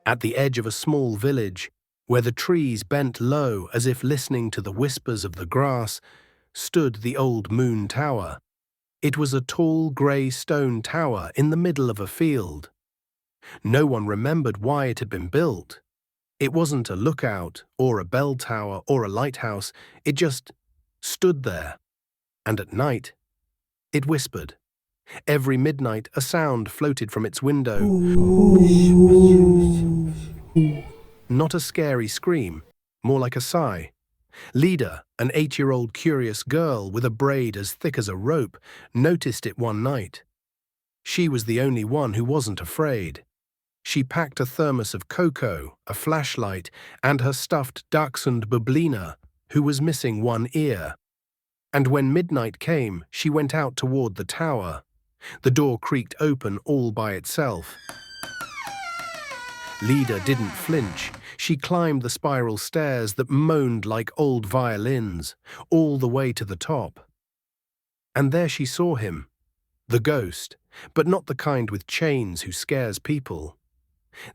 At the edge of a small village, where the trees bent low as if listening to the whispers of the grass, stood the old moon tower. It was a tall grey stone tower in the middle of a field. No one remembered why it had been built. It wasn't a lookout, or a bell tower, or a lighthouse. It just stood there. And at night, it whispered. Every midnight, a sound floated from its window. Not a scary scream, more like a sigh. Lida, an 8-year-old curious girl with a braid as thick as a rope, noticed it one night. She was the only one who wasn't afraid. She packed a thermos of cocoa, a flashlight, and her stuffed dachshund Bublina, who was missing one ear. And when midnight came, she went out toward the tower. The door creaked open all by itself. Lida didn't flinch. She climbed the spiral stairs that moaned like old violins, all the way to the top. And there she saw him, the ghost, but not the kind with chains who scares people.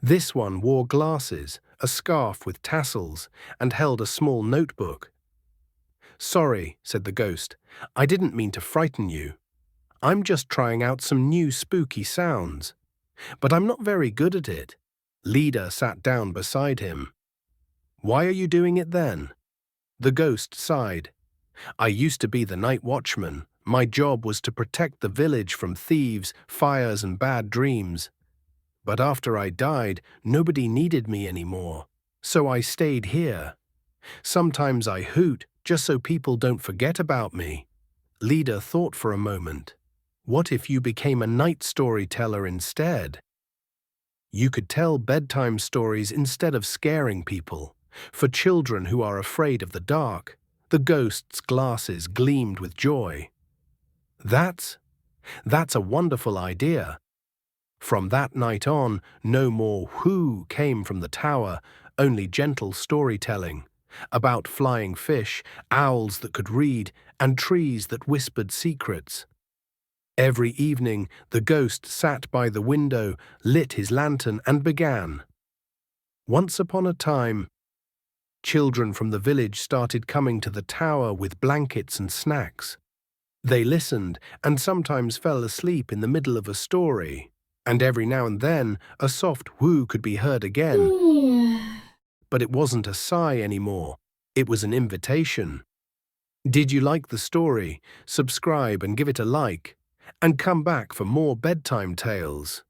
This one wore glasses, a scarf with tassels, and held a small notebook. "Sorry," said the ghost, "I didn't mean to frighten you. I'm just trying out some new spooky sounds. But I'm not very good at it." Lida sat down beside him. "Why are you doing it then?" The ghost sighed. "I used to be the night watchman. My job was to protect the village from thieves, fires, and bad dreams. But after I died, nobody needed me anymore. So I stayed here. Sometimes I hoot, just so people don't forget about me." Lida thought for a moment. What if you became a night storyteller instead? You could tell bedtime stories instead of scaring people. For children who are afraid of the dark, the ghost's glasses gleamed with joy. That's a wonderful idea. From that night on, no more whoo came from the tower, only gentle storytelling about flying fish, owls that could read, and trees that whispered secrets. Every evening, the ghost sat by the window, lit his lantern, and began. Once upon a time, children from the village started coming to the tower with blankets and snacks. They listened and sometimes fell asleep in the middle of a story, and every now and then a soft whoo could be heard again. But it wasn't a sigh anymore. It was an invitation. Did you like the story? Subscribe and give it a like. And come back for more bedtime tales.